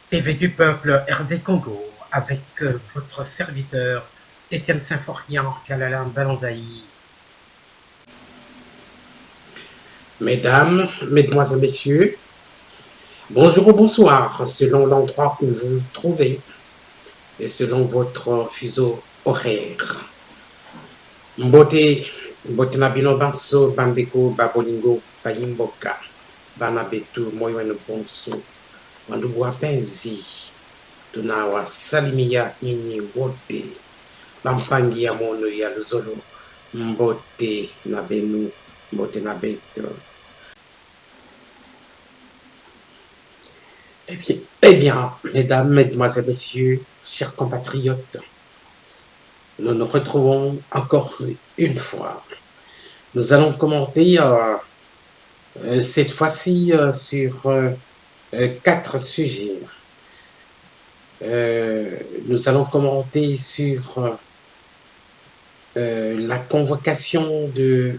TV du peuple RD Congo, avec votre serviteur Étienne Symphorien Kalalam Balandaï. Mesdames, Mesdemoiselles, Messieurs, bonjour ou bonsoir, selon l'endroit où vous vous trouvez et selon votre fuseau horaire. Mbote, mbote na bino banso, bandeko, babolingo, bayimboka, banabetu, moyo bonso, wandugu wapenzi, tunawasalimia nyinyi wote, bampangi ya mono ya luzolo, mbote na benu, mbote na beto. Eh bien, mesdames, mesdemoiselles, messieurs, chers compatriotes, nous nous retrouvons encore une fois. Nous allons commenter cette fois-ci sur 4 sujets. Nous allons commenter sur la convocation de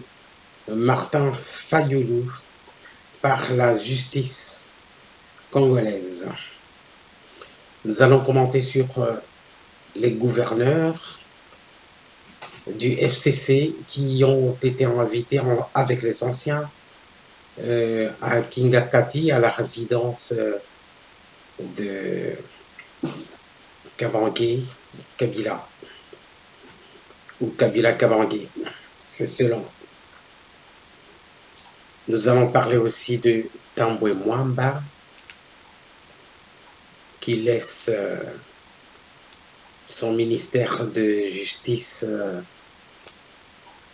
Martin Fayulu par la justice congolaise. Nous allons commenter sur les gouverneurs du FCC qui ont été invités avec les anciens à Kingakati, à la résidence de Kabangé, Kabila, ou Kabila Kabangé, c'est selon. Nous allons parler aussi de Tambwe Mwamba, qui laisse son ministère de justice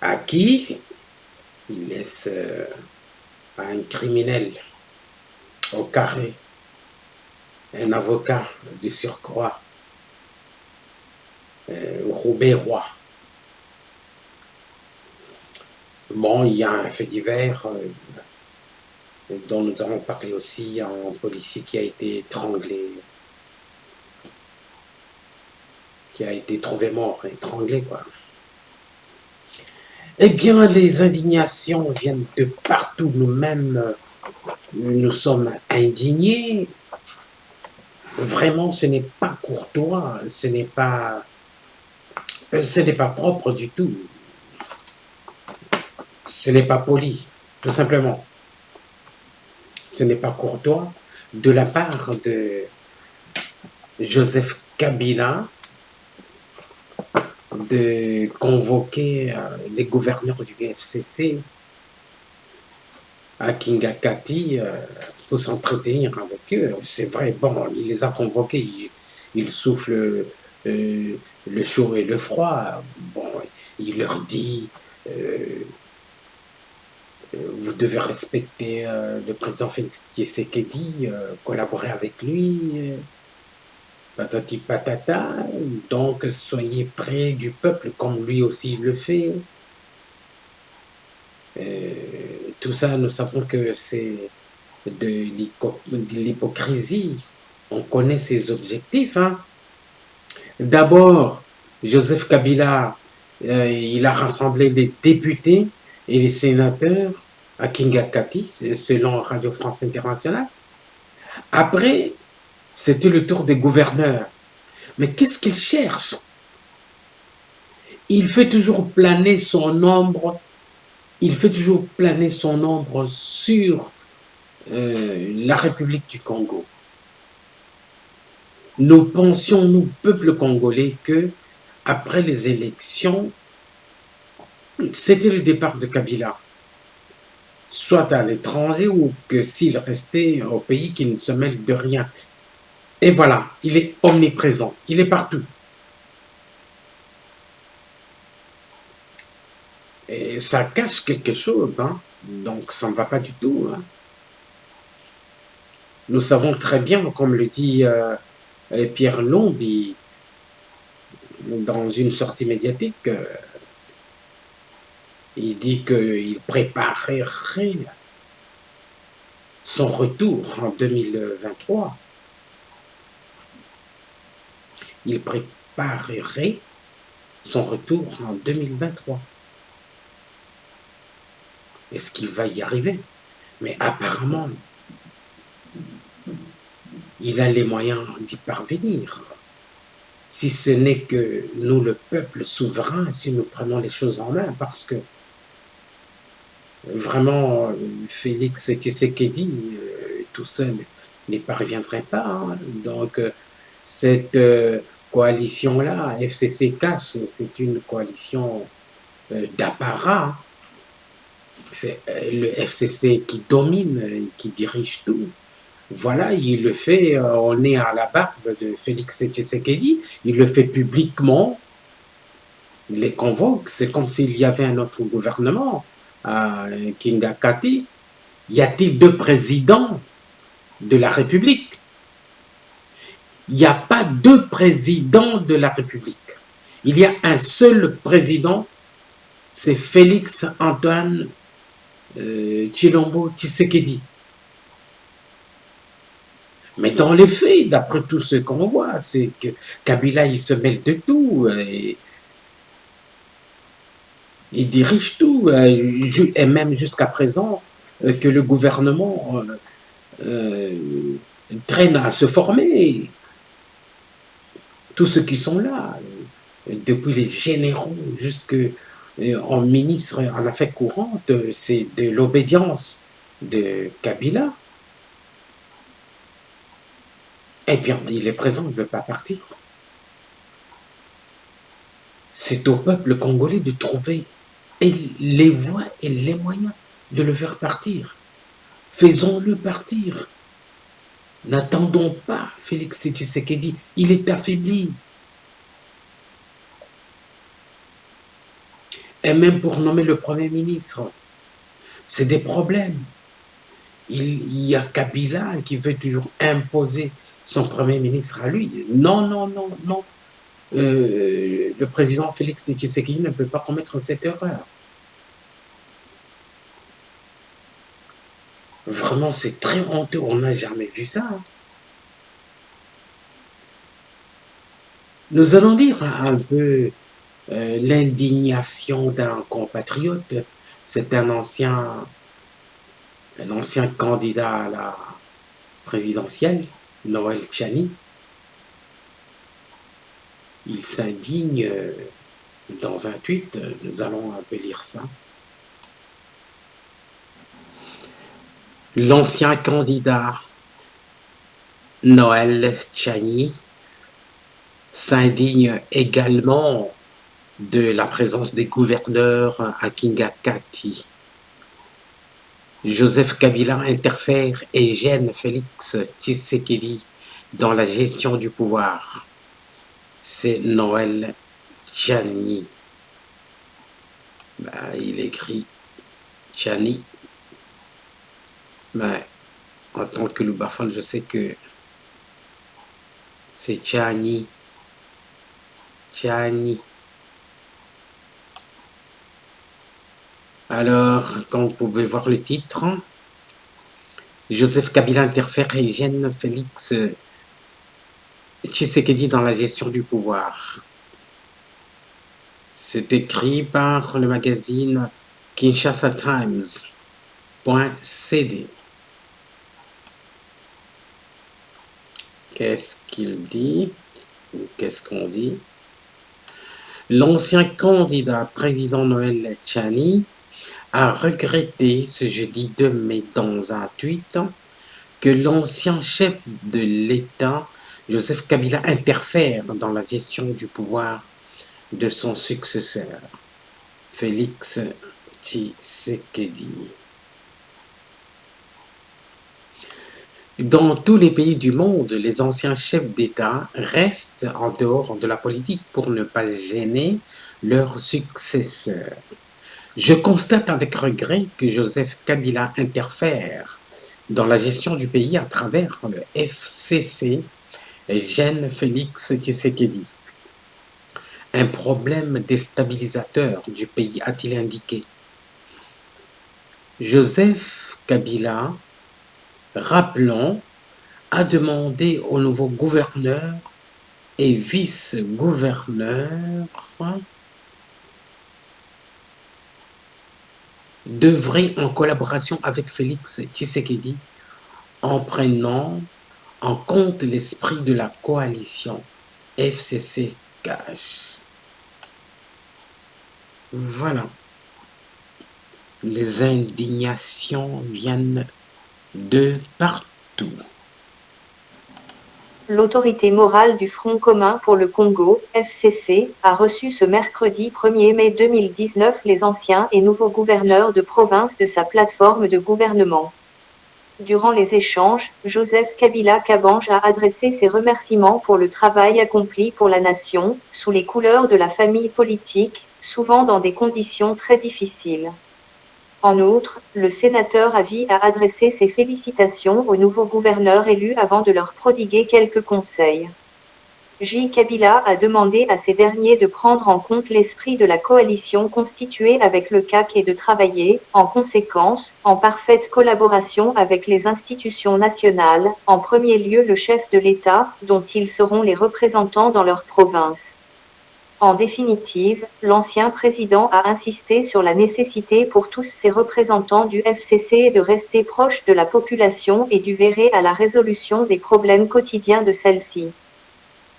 à qui? Il laisse à un criminel au carré, un avocat de surcroît, Robert Roy. Bon, il y a un fait divers dont nous allons parler aussi, un policier qui a été étranglé, qui a été trouvé mort, étranglé quoi. Eh bien, les indignations viennent de partout. Nous-mêmes, nous sommes indignés. Vraiment, ce n'est pas courtois, ce n'est pas propre du tout. Ce n'est pas poli, tout simplement. Ce n'est pas courtois de la part de Joseph Kabila de convoquer les gouverneurs du FCC à Kingakati pour s'entretenir avec eux. C'est vrai, bon, il les a convoqués, il souffle le chaud et le froid. Bon, il leur dit vous devez respecter le président Félix Tshisekedi, collaborer avec lui, patati patata, donc soyez près du peuple comme lui aussi le fait. Tout ça, nous savons que c'est de l'hypocrisie. On connaît ses objectifs. Hein. D'abord, Joseph Kabila, il a rassemblé les députés et les sénateurs à Kingakati, selon Radio France Internationale. Après, c'était le tour des gouverneurs. Mais qu'est-ce qu'il cherche? Il fait toujours planer son ombre. Il fait toujours planer son ombre sur la République du Congo. Nous pensions, nous, peuple congolais, que après les élections, c'était le départ de Kabila, soit à l'étranger ou que s'il restait au pays, qu'il ne se mêle de rien. Et voilà, il est omniprésent, il est partout. Et ça cache quelque chose, hein? Donc ça ne va pas du tout. Hein? Nous savons très bien, comme le dit Pierre Lombi dans une sortie médiatique, il dit qu'il préparerait son retour en 2023. Il préparerait son retour en 2023. Est-ce qu'il va y arriver? Mais apparemment, il a les moyens d'y parvenir. Si ce n'est que nous, le peuple souverain, si nous prenons les choses en main, parce que vraiment, Félix Tshisekedi, tout seul, n'y parviendrait pas, hein. Donc, cette coalition-là, FCC-CAS, c'est une coalition d'apparat. C'est le FCC qui domine et qui dirige tout. Voilà, il le fait, on est à la barbe de Félix Tshisekedi, il le fait publiquement, il les convoque, c'est comme s'il y avait un autre gouvernement à Kingakati. Y a-t-il deux présidents de la République? Il n'y a pas deux présidents de la République. Il y a un seul président, c'est Félix Antoine Tshilombo Tshisekedi. Mais dans les faits, d'après tout ce qu'on voit, c'est que Kabila, il se mêle de tout, et il dirige tout, et même jusqu'à présent, que le gouvernement traîne à se former. Tous ceux qui sont là, depuis les généraux jusqu'en ministre en affaires courantes, c'est de l'obédience de Kabila. Eh bien, il est présent, il ne veut pas partir. C'est au peuple congolais de trouver les voies et les moyens de le faire partir. Faisons-le partir. N'attendons pas Félix Tshisekedi, il est affaibli. Et même pour nommer le Premier ministre, c'est des problèmes. Il y a Kabila qui veut toujours imposer son Premier ministre à lui. Non, non, non, non. Le président Félix Tshisekedi ne peut pas commettre cette erreur. Vraiment, c'est très honteux. On n'a jamais vu ça. Nous allons dire un peu l'indignation d'un compatriote. C'est un ancien candidat à la présidentielle, Noël Tchani. Il s'indigne dans un tweet, nous allons un peu lire ça. L'ancien candidat Noël Tchani s'indigne également de la présence des gouverneurs à Kingakati. Joseph Kabila interfère et gêne Félix Tshisekedi dans la gestion du pouvoir. C'est Noël Tchani. Il écrit Tchani. Mais en tant que loubaphone, je sais que c'est Tchani. Tchani. Alors, comme vous pouvez voir le titre, Joseph Kabila interfère et gêne Félix Tshisekedi dans la gestion du pouvoir. C'est écrit par le magazine Kinshasa Times.cd. Qu'est-ce qu'il dit? Qu'est-ce qu'on dit? L'ancien candidat président Noël Tchani a regretté ce jeudi 2 mai dans un tweet que l'ancien chef de l'État, Joseph Kabila, interfère dans la gestion du pouvoir de son successeur, Félix Tshisekedi. Dans tous les pays du monde, les anciens chefs d'État restent en dehors de la politique pour ne pas gêner leurs successeurs. Je constate avec regret que Joseph Kabila interfère dans la gestion du pays à travers le FCC et gêne Félix Tshisekedi. Un problème déstabilisateur du pays, a-t-il indiqué. Joseph Kabila, rappelons, a demandé au nouveau gouverneur et vice-gouverneur d'œuvrer en collaboration avec Félix Tshisekedi en prenant en compte l'esprit de la coalition FCC Cash. Voilà. Les indignations viennent de partout. L'autorité morale du Front commun pour le Congo, FCC, a reçu ce mercredi 1er mai 2019 les anciens et nouveaux gouverneurs de province de sa plateforme de gouvernement. Durant les échanges, Joseph Kabila Kabange a adressé ses remerciements pour le travail accompli pour la nation, sous les couleurs de la famille politique, souvent dans des conditions très difficiles. En outre, le sénateur Avi a adressé ses félicitations aux nouveaux gouverneurs élus avant de leur prodiguer quelques conseils. J. Kabila a demandé à ces derniers de prendre en compte l'esprit de la coalition constituée avec le CAC et de travailler, en conséquence, en parfaite collaboration avec les institutions nationales, en premier lieu le chef de l'État, dont ils seront les représentants dans leur province. En définitive, l'ancien président a insisté sur la nécessité pour tous ces représentants du FCC de rester proches de la population et du veiller à la résolution des problèmes quotidiens de celle-ci.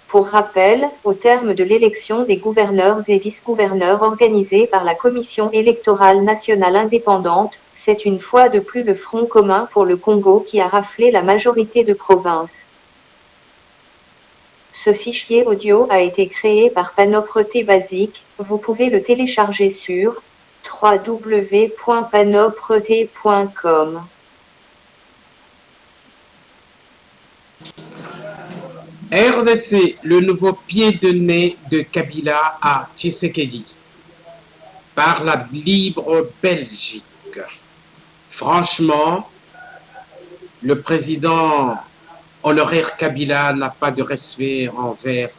Pour rappel, au terme de l'élection des gouverneurs et vice-gouverneurs organisée par la Commission électorale nationale indépendante, c'est une fois de plus le Front commun pour le Congo qui a raflé la majorité de provinces. Ce fichier audio a été créé par Panopre-T Basic, vous pouvez le télécharger sur www.panopre-t.com. RDC, le nouveau pied de nez de Kabila à Tshisekedi, par la libre Belgique. Franchement, le président honoraire Kabila n'a pas de respect envers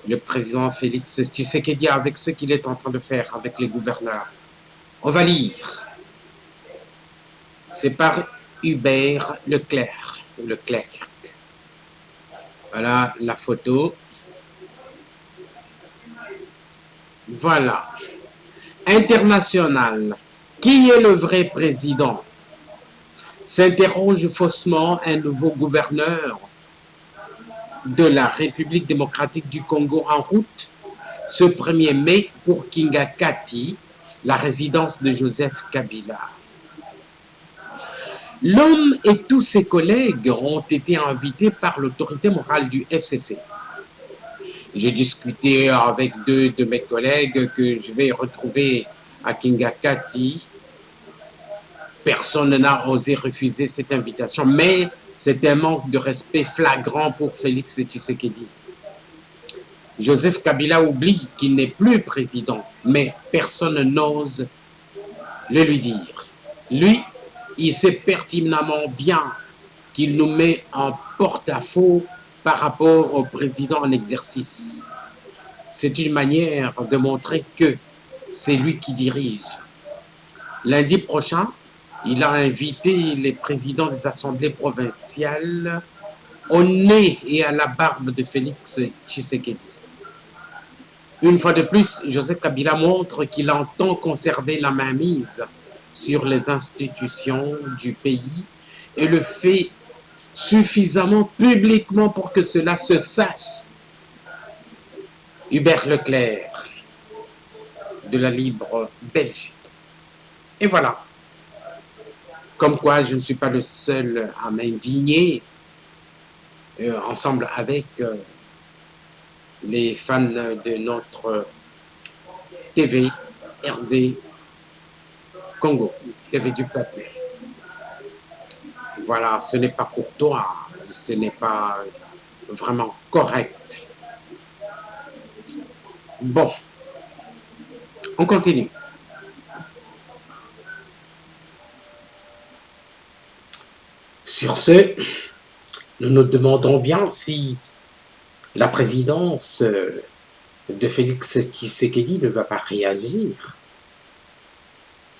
le président Félix Tshisekedi avec ce qu'il est en train de faire avec les gouverneurs. On va lire. C'est par Hubert Leclerc. Voilà la photo. Voilà. International. Qui est le vrai président? S'interroge faussement un nouveau gouverneur de la République démocratique du Congo en route ce 1er mai pour Kingakati, la résidence de Joseph Kabila. L'homme et tous ses collègues ont été invités par l'autorité morale du FCC. J'ai discuté avec 2 de mes collègues que je vais retrouver à Kingakati. Personne n'a osé refuser cette invitation, mais c'est un manque de respect flagrant pour Félix Tshisekedi. Joseph Kabila oublie qu'il n'est plus président, mais personne n'ose le lui dire. Lui, il sait pertinemment bien qu'il nous met en porte-à-faux par rapport au président en exercice. C'est une manière de montrer que c'est lui qui dirige. Lundi prochain, il a invité les présidents des assemblées provinciales au nez et à la barbe de Félix Tshisekedi. Une fois de plus, Joseph Kabila montre qu'il entend conserver la mainmise sur les institutions du pays et le fait suffisamment publiquement pour que cela se sache. Hubert Leclerc, de la Libre Belgique. Et voilà. Comme quoi, je ne suis pas le seul à m'indigner ensemble avec les fans de notre TV RD Congo, TV du peuple. Voilà, ce n'est pas courtois, ce n'est pas vraiment correct. Bon, on continue. Sur ce, nous nous demandons bien si la présidence de Félix Tshisekedi ne va pas réagir.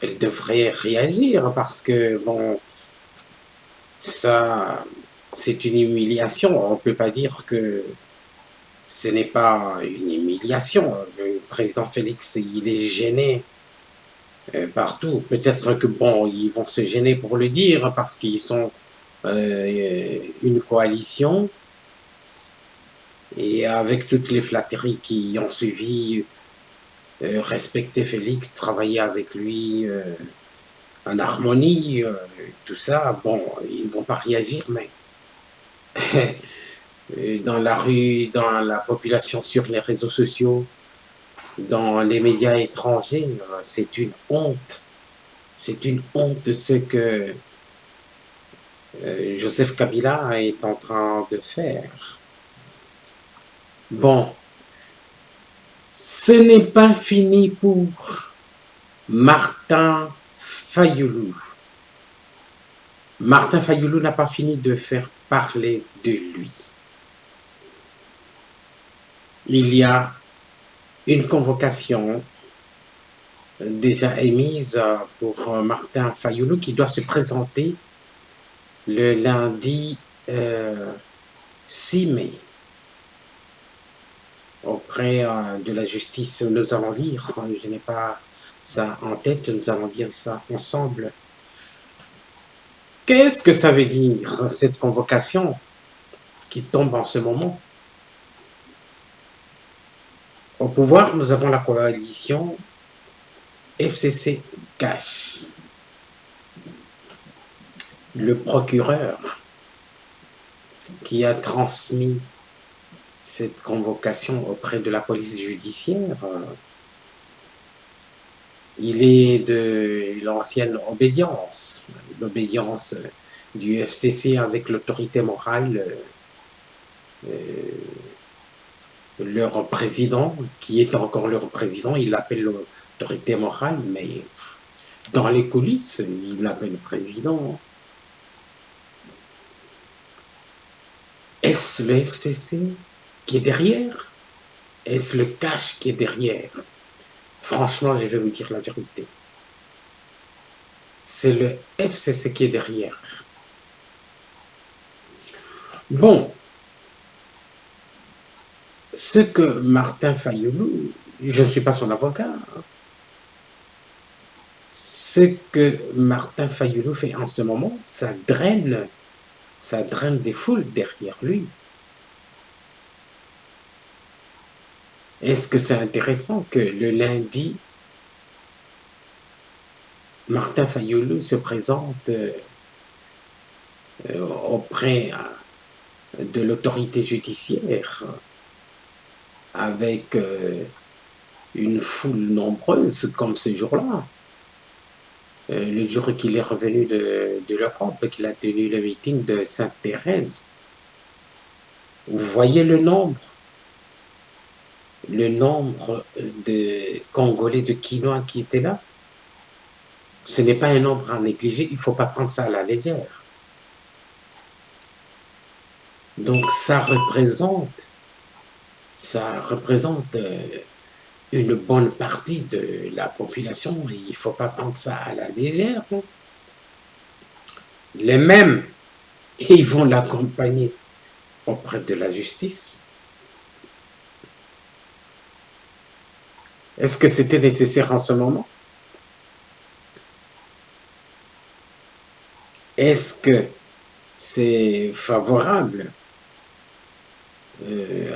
Elle devrait réagir parce que, bon, ça, c'est une humiliation. On ne peut pas dire que ce n'est pas une humiliation. Le président Félix, il est gêné partout. Peut-être que, bon, ils vont se gêner pour le dire parce qu'ils sont une coalition, et avec toutes les flatteries qui ont suivi, respecter Félix, travailler avec lui en harmonie, tout ça, bon, ils ne vont pas réagir, mais dans la rue, dans la population, sur les réseaux sociaux, dans les médias étrangers, c'est une honte. C'est une honte ce que Joseph Kabila est en train de faire. Bon, ce n'est pas fini pour Martin Fayulu. Martin Fayulu n'a pas fini de faire parler de lui. Il y a une convocation déjà émise pour Martin Fayulu qui doit se présenter le lundi 6 mai auprès de la justice. Nous allons lire, je n'ai pas ça en tête, nous allons lire ça ensemble. Qu'est-ce que ça veut dire, cette convocation qui tombe en ce moment? Au pouvoir, nous avons la coalition FCC Cash. Le procureur qui a transmis cette convocation auprès de la police judiciaire, il est de l'ancienne obédience, l'obédience du FCC avec l'autorité morale, leur président, qui est encore leur président, il l'appelle l'autorité morale, mais dans les coulisses, il l'appelle président. Est-ce le FCC qui est derrière? Est-ce le cash qui est derrière? Franchement, je vais vous dire la vérité. C'est le FCC qui est derrière. Bon, ce que Martin Fayulu, je ne suis pas son avocat, ce que Martin Fayulu fait en ce moment, ça draine des foules derrière lui. Est-ce que c'est intéressant que le lundi, Martin Fayulu se présente auprès de l'autorité judiciaire avec une foule nombreuse comme ce jour-là, le jour qu'il est revenu de l'Europe, qu'il a tenu le meeting de Sainte-Thérèse. Vous voyez le nombre de Congolais, de Quinois qui étaient là. Ce n'est pas un nombre à négliger, il ne faut pas prendre ça à la légère. Donc ça représente une bonne partie de la population et il ne faut pas prendre ça à la légère. Les mêmes, ils vont l'accompagner auprès de la justice. Est-ce que c'était nécessaire en ce moment? Est-ce que c'est favorable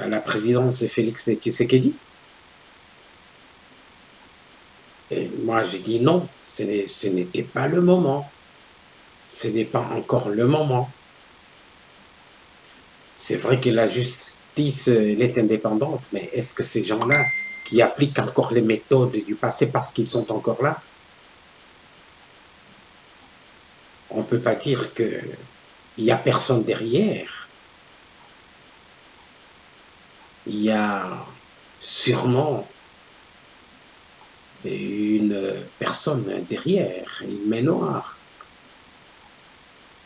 à la présidence de Félix Tshisekedi? Et moi, je dis non, ce n'était pas le moment. Ce n'est pas encore le moment. C'est vrai que la justice elle est indépendante, mais est-ce que ces gens-là qui appliquent encore les méthodes du passé parce qu'ils sont encore là, on ne peut pas dire qu'il n'y a personne derrière. Il y a sûrement une personne derrière, une main noire.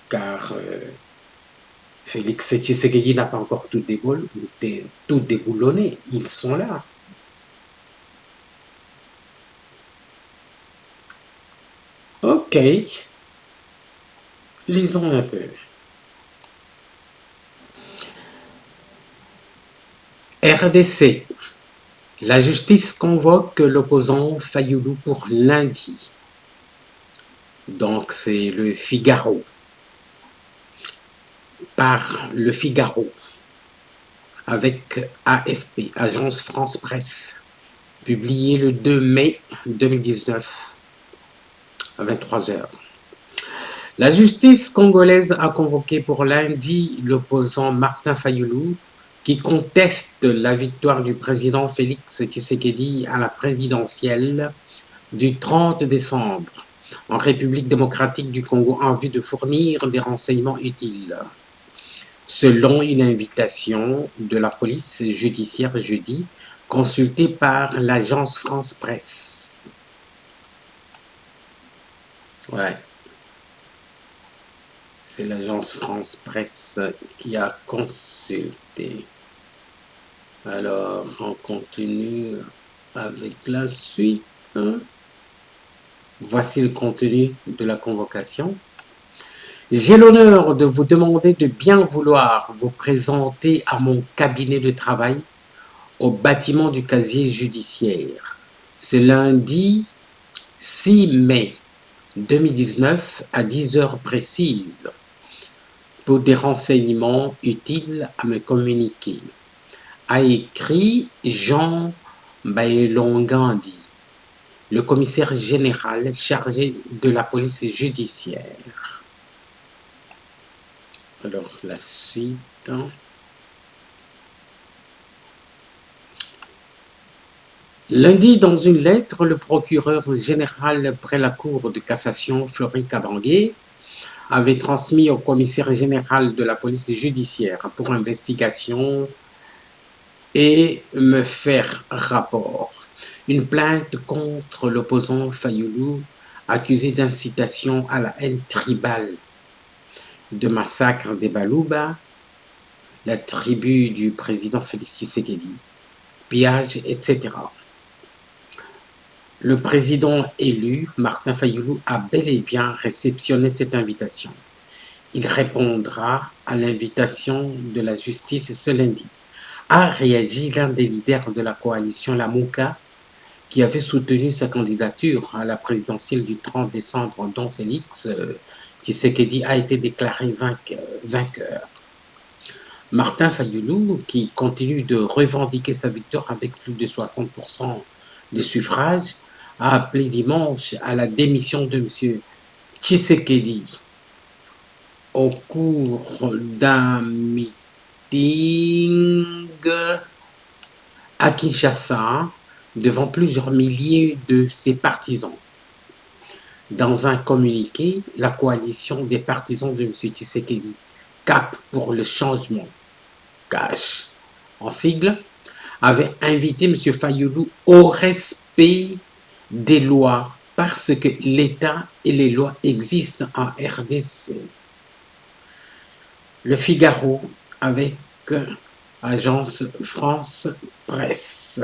Car Félix Tshisekedi n'a pas encore tout déboulonné. Ils sont là. Ok. Lisons un peu. RDC. La justice convoque l'opposant Fayulu pour lundi. Donc c'est le Figaro. par Le Figaro avec AFP, Agence France Presse, publié le 2 mai 2019 à 23 heures. La justice congolaise a convoqué pour lundi l'opposant Martin Fayulu qui conteste la victoire du président Félix Tshisekedi à la présidentielle du 30 décembre en République démocratique du Congo en vue de fournir des renseignements utiles. Selon une invitation de la police judiciaire jeudi, consultée par l'agence France Presse. Ouais. C'est l'agence France Presse qui a consulté. Alors, on continue avec la suite. Voici le contenu de la convocation. J'ai l'honneur de vous demander de bien vouloir vous présenter à mon cabinet de travail au bâtiment du casier judiciaire ce lundi 6 mai 2019 à 10 heures précises pour des renseignements utiles à me communiquer, a écrit Jean Bailongandi, le commissaire général chargé de la police judiciaire. Alors, la suite. Lundi, dans une lettre, le procureur général près la Cour de cassation, Fleury Kabangué, avait transmis au commissaire général de la police judiciaire pour investigation et me faire rapport une plainte contre l'opposant Fayulu accusé d'incitation à la haine tribale, de massacre des Balouba, la tribu du président Félix Tshisekedi, pillage, etc. Le président élu, Martin Fayulu, a bel et bien réceptionné cette invitation. Il répondra à l'invitation de la justice ce lundi. A réagi l'un des leaders de la coalition Lamuka qui avait soutenu sa candidature à la présidentielle du 30 décembre dont Félix Tshisekedi a été déclaré vainqueur. Martin Fayulu, qui continue de revendiquer sa victoire avec plus de 60% des suffrages, a appelé dimanche à la démission de M. Tshisekedi au cours d'un meeting à Kinshasa devant plusieurs milliers de ses partisans. Dans un communiqué, la coalition des partisans de M. Tshisekedi, Cap pour le changement, CACH en sigle, avait invité M. Fayulu au respect des lois parce que l'État et les lois existent en RDC. Le Figaro avec Agence France Presse.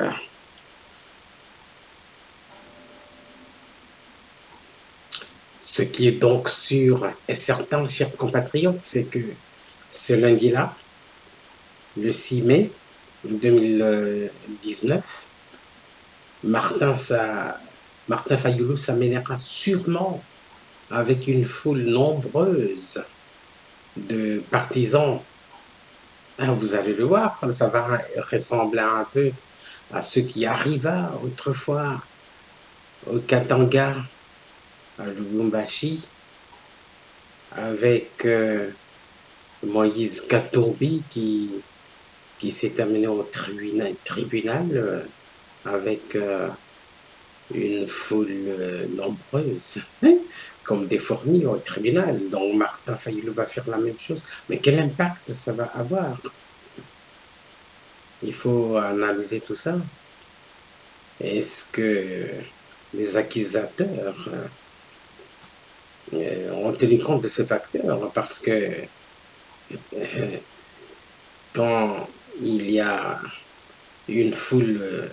Ce qui est donc sûr et certain, chers compatriotes, c'est que ce lundi-là, le 6 mai 2019, Martin Fayulu s'amènera sûrement avec une foule nombreuse de partisans. Vous allez le voir, ça va ressembler un peu à ce qui arriva autrefois au Katanga, à Lubumbashi, avec Moïse Katumbi qui s'est amené au tribunal avec une foule nombreuse, comme des fourmis au tribunal. Donc Martin Fayulu va faire la même chose. Mais quel impact ça va avoir? Il faut analyser tout ça. Est-ce que les accusateurs ont tenu compte de ce facteur? Parce que quand il y a une foule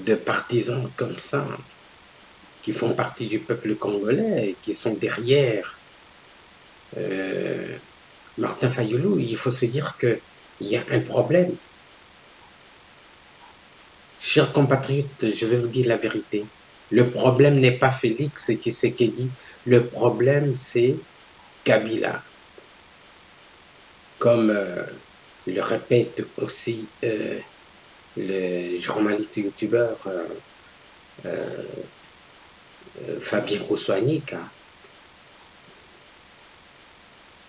de partisans comme ça, qui font partie du peuple congolais, qui sont derrière Martin Fayulu, il faut se dire qu'il y a un problème. Chers compatriotes, je vais vous dire la vérité. Le problème n'est pas Félix Tshisekedi, le problème c'est Kabila. comme le répète aussi le journaliste youtubeur Fabien Koswanik.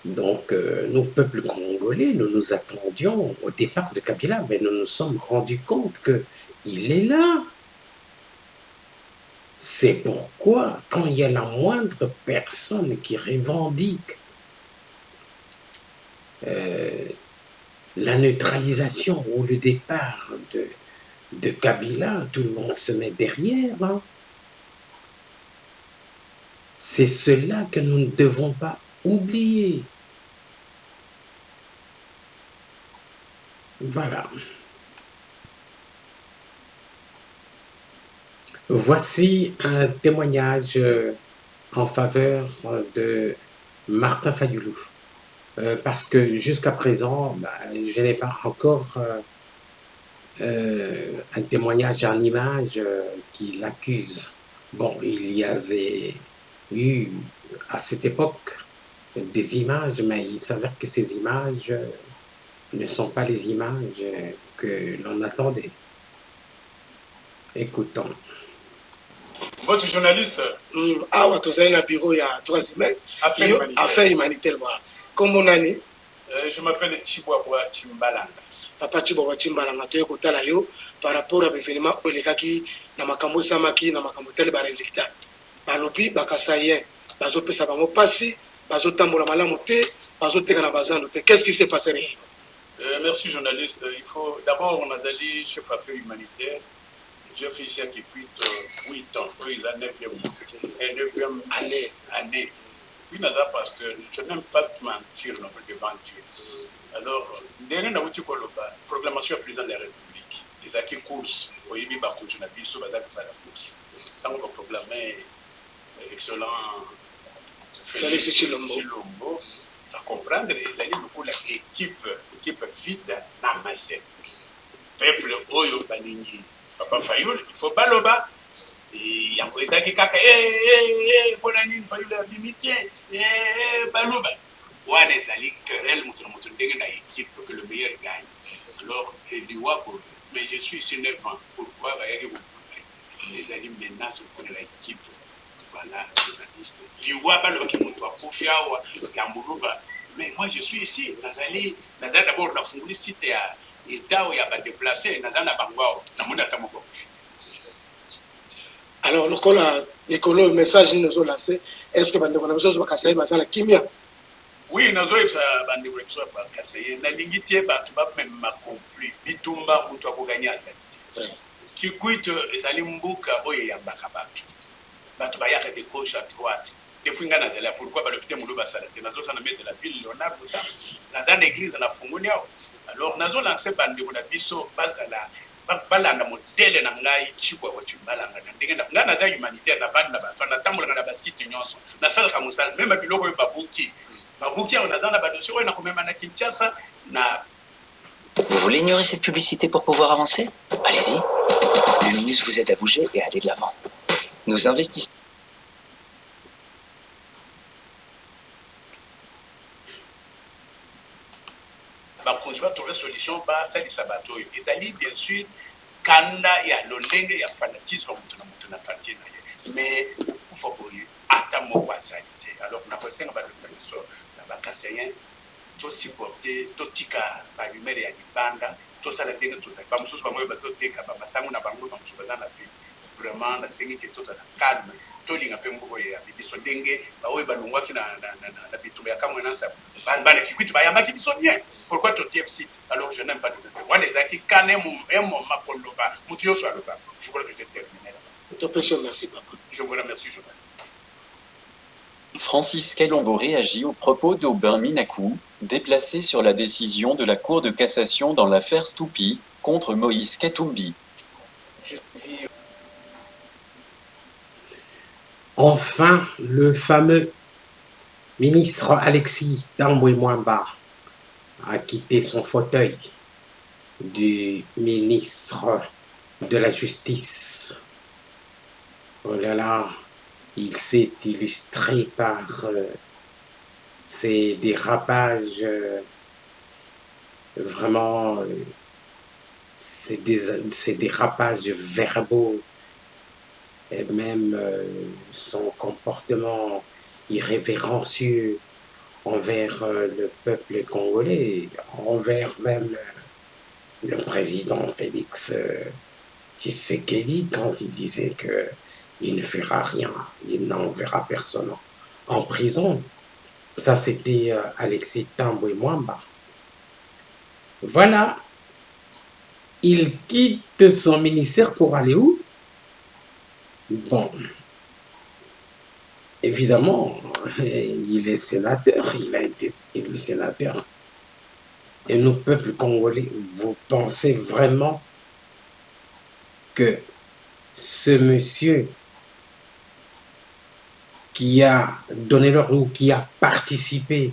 Donc, nous, peuple congolais, nous nous attendions au départ de Kabila, mais nous nous sommes rendus compte qu'il est là. C'est pourquoi, quand il y a la moindre personne qui revendique la neutralisation ou le départ de Kabila, tout le monde se met derrière. Hein. C'est cela que nous ne devons pas oublier. Voilà. Voici un témoignage en faveur de Martin Fayoulou. Parce que jusqu'à présent, je n'ai pas encore un témoignage en image qui l'accuse. Bon, il y avait eu à cette époque des images, mais il s'avère que ces images ne sont pas les images que l'on attendait. Écoutons. Votre journaliste awa tozali na bureau ya 3e affaire humanitaire voilà. Kombo nani? Je m'appelle Chibwabwa Chimbalanga. Papa Chibwabwa Chimbalanga toye kotala yo par rapport à l'événement elekaki na makambo samaki na makambo tele ba résultat. Balobi bakasaye bazopesa bango pasi bazotambola malamu te bazoteka na bazando te. Qu'est-ce qui s'est passé réellement? Merci journaliste. Il faut d'abord on a d'aller chef affaires humanitaires. J'ai fait ici qui quitte 8 ans, puis la 9e année. Puis parce que je n'aime pas mentir non plus devant Dieu. Alors, derrière la proclamation du président de la République, les acquis courses, au Yébi Bakou, je n'ai pas sur la course. Quand on va proclamer excellent Félix Chilombo, à comprendre, ils allaient beaucoup l'équipe vide n'amassée. Peuple Oyo Banini. Papa Fayoul, il faut pas le bas. Et en présent, qui kaka, bonne année, Fayoul a limité, Balouba. Ouah, les alliés querelle, mon équipe pour que le meilleur gagne. Alors, mais je suis ici 9 ans. Pourquoi les alliés menacent pour l'équipe? Voilà, journaliste. Liwa, Balouba, qui monte à Koufia, Yamourouba. Mais moi, je suis ici. Nazali, d'abord, la Funglicité à. Alors, le message nous a lancé, est-ce que nous avons besoin de la kimia? Oui, nous avons besoin de la kimia. Même conflit. Bitumba, nous avons gagné. Qui quitte les alimbuka, oye yambakabaki. Batubayaka de gauche à droite. Depuis nga nazala pourquoi balopité muluba salate nazo sana mettre la ville Léonard Bouta naza église na fungunia alors nazo lancer bande na biso bazala balanda modèle na ngai chibwa wa chimbalanga na ndenge na naza humanitaire na bande na bato na tambola na ba site nyonso na sala ka musala même biloko yo babuki on naza na ba dossier na komema na Kinshasa na. Vous voulez ignorer cette publicité pour pouvoir avancer? Allez-y. Luminus vous aide à bouger et à aller de l'avant. Nous investissons. Je vais trouver solution ba ça di sabato ils allaient bien sûr kanda ya lolenge ya fanatisme mutuna parti mais il faut que ata moko azalité alors na kosenga ba leso na ba kasayen to supporter to tika ba numero ya libanda to sala ndenge to za ba mususu ba moyo ba to teka ba masango na bango ba mususu ba na fi vraiment na sengi ke to za calme to linga pe mboko ya bibiso ndenge ba oyo ba longwaki na bitumba ya kamwe na sa bana qui quitte ba yamba qui biso bien. Pourquoi tu es site? Alors je n'aime pas les intérêts. Moi, les acquis, quand même, je crois que j'ai terminé. Merci, papa. Je vous remercie, je Francis Kalombo réagit aux propos d'Aubin Minakou, déplacé sur la décision de la Cour de cassation dans l'affaire Stoupi contre Moïse Katumbi. Enfin, le fameux ministre Alexis Tambwe Mwamba a quitté son fauteuil du ministre de la Justice. Oh là là, il s'est illustré par ses dérapages Vraiment, c'est des rapages verbaux et même son comportement irrévérencieux envers le peuple congolais, envers même le président Félix Tshisekedi quand il disait qu'il ne fera rien, il n'enverra personne en prison. Ça, c'était Alexis Tambwe Mwamba. Voilà, il quitte son ministère pour aller où? Bon, évidemment, il est sénateur, il a été élu sénateur. Et nous, peuple congolais, vous pensez vraiment que ce monsieur qui a donné l'ordre ou qui a participé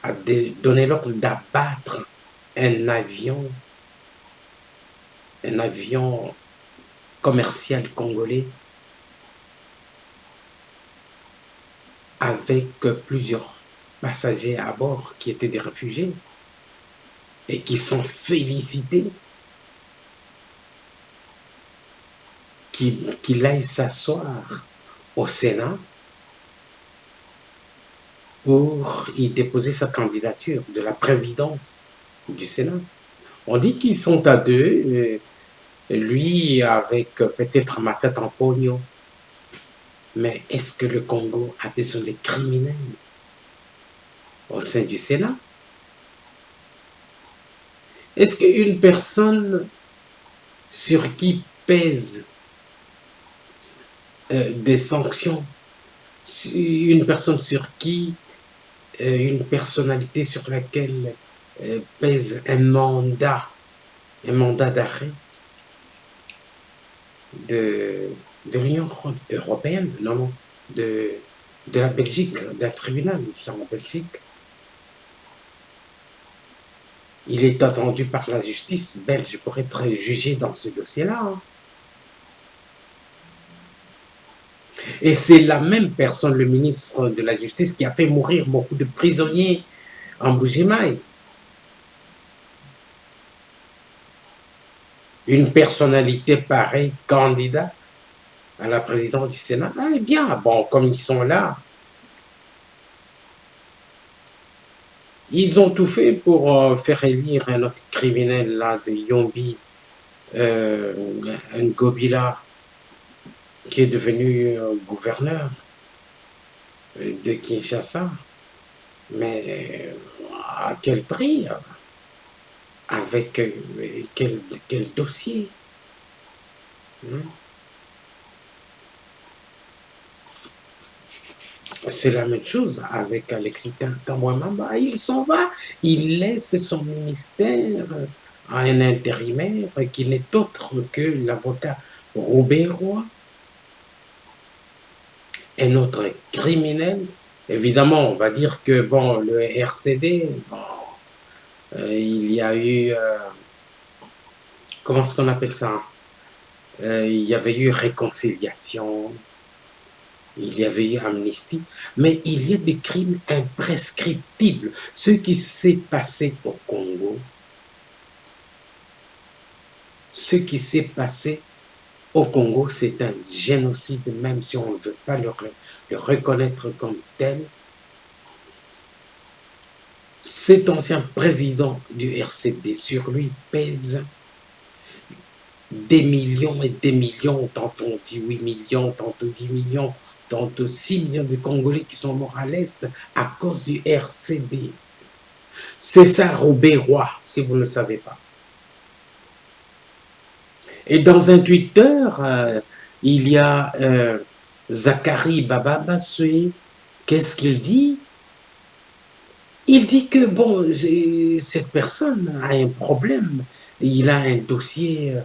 à donner l'ordre d'abattre un avion commercial congolais avec plusieurs passagers à bord qui étaient des réfugiés et qui sont félicités qu'il aille s'asseoir au Sénat pour y déposer sa candidature de la présidence du Sénat. On dit qu'ils sont à deux, lui avec peut-être ma tête en pognon. Mais est-ce que le Congo a besoin de criminels au sein du Sénat? Est-ce qu'une personne sur qui pèsent des sanctions, une personne sur qui, une personnalité sur laquelle pèse un mandat d'arrêt de l'Union européenne, non, de la Belgique, d'un tribunal ici en Belgique. Il est attendu par la justice belge pour être jugé dans ce dossier-là. Hein. Et c'est la même personne, le ministre de la Justice, qui a fait mourir beaucoup de prisonniers en Bujimaï. Une personnalité pareille, candidat à la présidence du Sénat, eh bien, bon, comme ils sont là, ils ont tout fait pour faire élire un autre criminel là de Yombi, un Gobila, qui est devenu gouverneur de Kinshasa. Mais à quel prix? Avec quel dossier? C'est la même chose avec Alexis Tambwe Mwamba. Il s'en va, il laisse son ministère à un intérimaire qui n'est autre que l'avocat Robert Roy, un autre criminel. Évidemment, on va dire que bon, le RCD, bon, il y a eu, comment est-ce qu'on appelle ça? Il y avait eu réconciliation, il y avait eu amnistie, mais il y a des crimes imprescriptibles. Ce qui s'est passé au Congo, c'est un génocide, même si on ne veut pas le reconnaître comme tel. Cet ancien président du RCD, sur lui pèse des millions et des millions, tantôt on dit 8 millions, tantôt 10 millions, tantôt 6 millions de Congolais qui sont morts à l'Est à cause du RCD. C'est ça, Robert Roy, si vous ne le savez pas. Et dans un Twitter, il y a Zachary Bababassoui. Qu'est-ce qu'il dit? Il dit que, bon, cette personne a un problème. Il a un dossier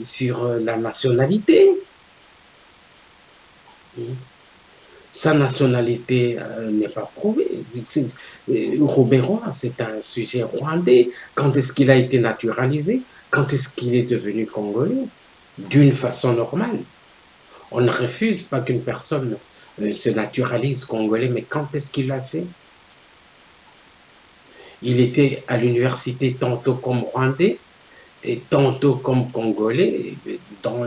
sur la nationalité. Sa nationalité n'est pas prouvée. Robert Roy, c'est un sujet rwandais. Quand est-ce qu'il a été naturalisé? Quand est-ce qu'il est devenu congolais? D'une façon normale. On ne refuse pas qu'une personne se naturalise congolais, mais quand est-ce qu'il l'a fait? Il était à l'université tantôt comme Rwandais et tantôt comme Congolais, dans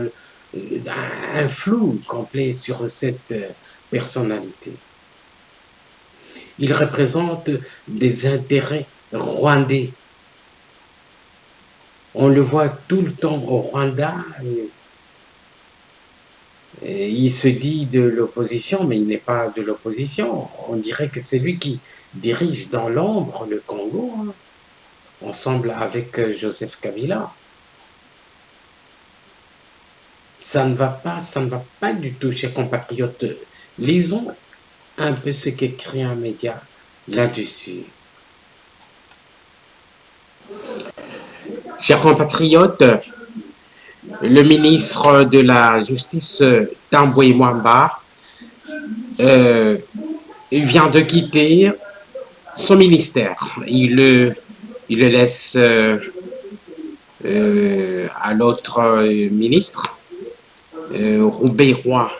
un flou complet sur cette personnalité. Il représente des intérêts rwandais. On le voit tout le temps au Rwanda. Et il se dit de l'opposition, mais il n'est pas de l'opposition. On dirait que c'est lui qui dirige dans l'ombre le Congo, hein, ensemble avec Joseph Kabila. Ça ne va pas du tout, chers compatriotes. Lisons un peu ce qu'écrit un média là-dessus. Chers compatriotes, le ministre de la Justice, Tambwe Mwamba, vient de quitter son ministère. Il le laisse à l'autre ministre, Roubaix-Roy,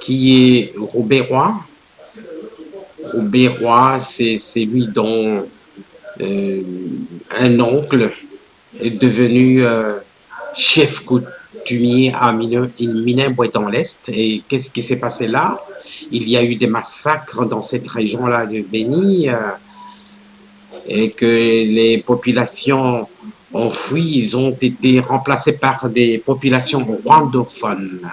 qui est Roubaix-Roy. Roubaix-Roy, c'est lui dont un oncle est devenu chef coutumier à Minembwe dans l'Est. Et qu'est-ce qui s'est passé là? Il y a eu des massacres dans cette région-là de Béni et que les populations ont fui, ils ont été remplacés par des populations rwandophones.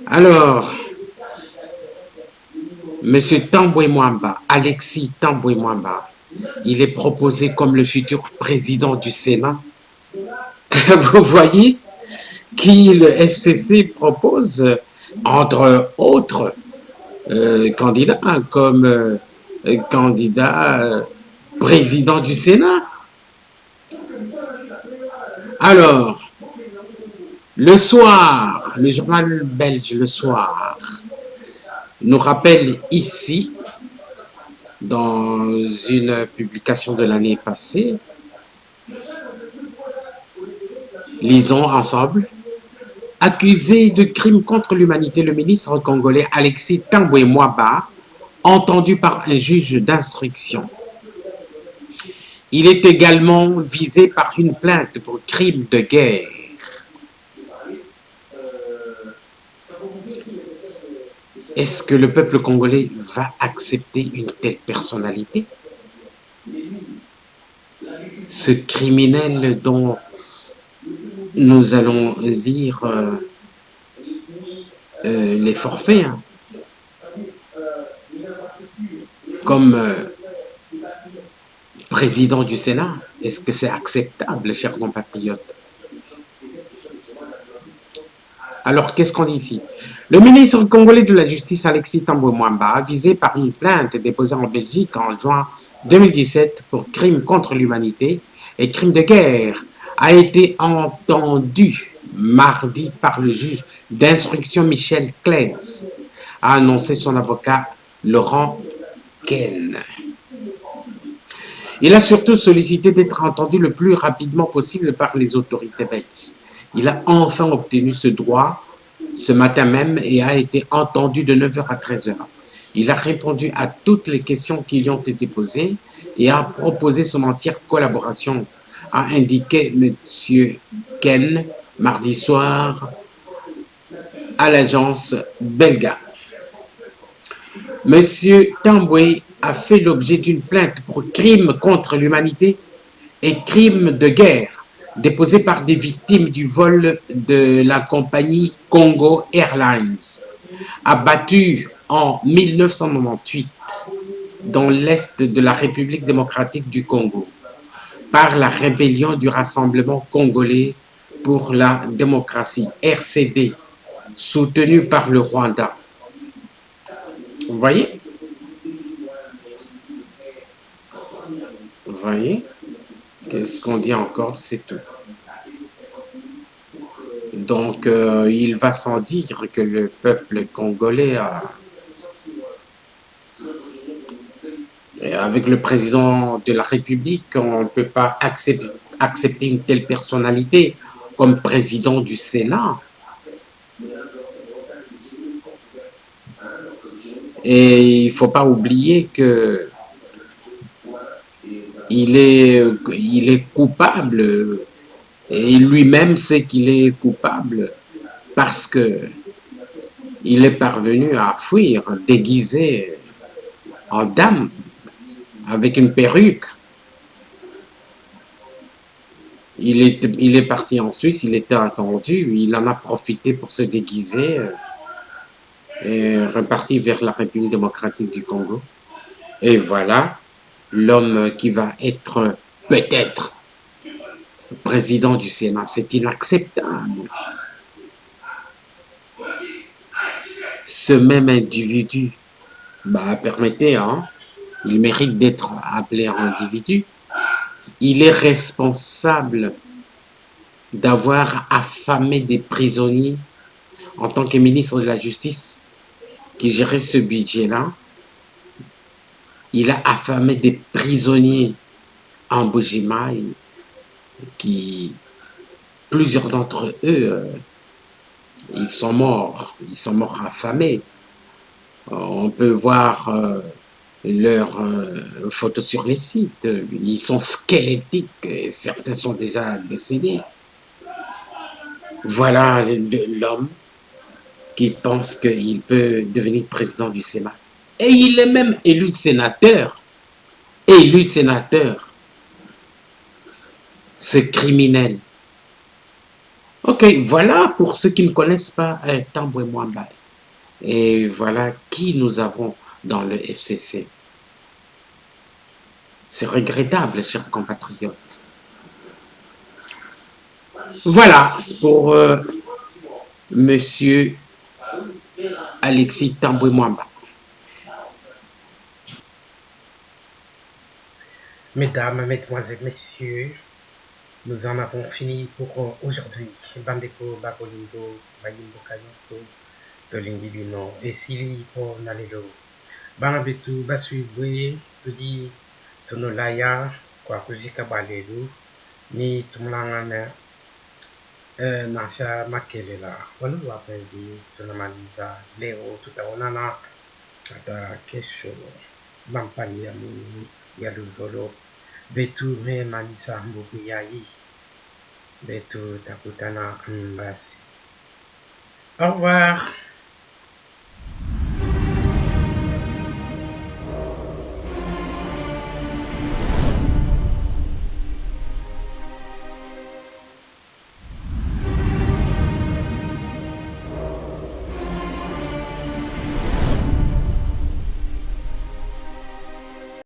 Alors, M. Tambwe Mwamba, Alexis Tambwe Mwamba, il est proposé comme le futur président du Sénat. Vous voyez qui le FCC propose, entre autres candidats, comme candidat président du Sénat. Alors, le soir, le journal belge Le Soir nous rappelle ici, dans une publication de l'année passée, lisons ensemble. Accusé de crimes contre l'humanité, le ministre congolais Alexis Tambwe Mwamba, entendu par un juge d'instruction. Il est également visé par une plainte pour crime de guerre. Est-ce que le peuple congolais va accepter une telle personnalité? Ce criminel dont nous allons lire les forfaits, hein, comme président du Sénat, est-ce que c'est acceptable, chers compatriotes? Alors, qu'est-ce qu'on dit ici? Le ministre congolais de la Justice, Alexis Tambwe Mwamba, visé par une plainte déposée en Belgique en juin 2017 pour crimes contre l'humanité et crimes de guerre, a été entendu mardi par le juge d'instruction Michel Klez, a annoncé son avocat Laurent Ken. Il a surtout sollicité d'être entendu le plus rapidement possible par les autorités belges. Il a enfin obtenu ce droit ce matin même et a été entendu de 9h à 13h. Il a répondu à toutes les questions qui lui ont été posées et a proposé son entière collaboration, a indiqué M. Ken mardi soir à l'agence Belga. M. Tambwe a fait l'objet d'une plainte pour crime contre l'humanité et crime de guerre déposée par des victimes du vol de la compagnie Congo Airlines, abattue en 1998 dans l'est de la République démocratique du Congo par la rébellion du Rassemblement congolais pour la démocratie, RCD, soutenue par le Rwanda. Vous voyez? Vous voyez? Qu'est-ce qu'on dit encore? C'est tout. Donc, il va sans dire que le peuple congolais avec le président de la République, on ne peut pas accepter une telle personnalité comme président du Sénat. Et il ne faut pas oublier que il est coupable et lui-même sait qu'il est coupable parce que il est parvenu à fuir déguisé en dame avec une perruque. Il est parti en Suisse, il était attendu, il en a profité pour se déguiser et reparti vers la République démocratique du Congo. Et voilà l'homme qui va être peut-être président du Sénat. C'est inacceptable. Ce même individu, permettez, hein, il mérite d'être appelé individu. Il est responsable d'avoir affamé des prisonniers en tant que ministre de la Justice qui gérait ce budget-là. Il a affamé des prisonniers en Bujimaï qui, plusieurs d'entre eux, ils sont morts affamés. On peut voir leurs photos sur les sites. Ils sont squelettiques et certains sont déjà décédés. Voilà l'homme qui pense qu'il peut devenir président du Sénat. Et il est même élu sénateur. Ce criminel. Ok, voilà pour ceux qui ne connaissent pas Tambwe Mwamba. Et voilà qui nous avons dans le FCC. C'est regrettable, chers compatriotes. Voilà pour Monsieur Alexis Tambwe Mwamba. Mesdames, Mesdemoiselles, Messieurs, nous en avons fini pour aujourd'hui. Bandeko, Babolingo, Bayimbo Kayonso, Tolingi Bino, et Sili pour Nalelo. Banabetu, Basubwe, Tudi, Tonolaya, kwa kujika balelu, ni tumlangana, Nasha Makelela. Walu wapenzi, tunamaliza leo, tutaonana, hata kesho, Bampani ya Mungu, ya Luzolo. Betu me manisa mbugu yai. Betu takutana mbasi. Au revoir.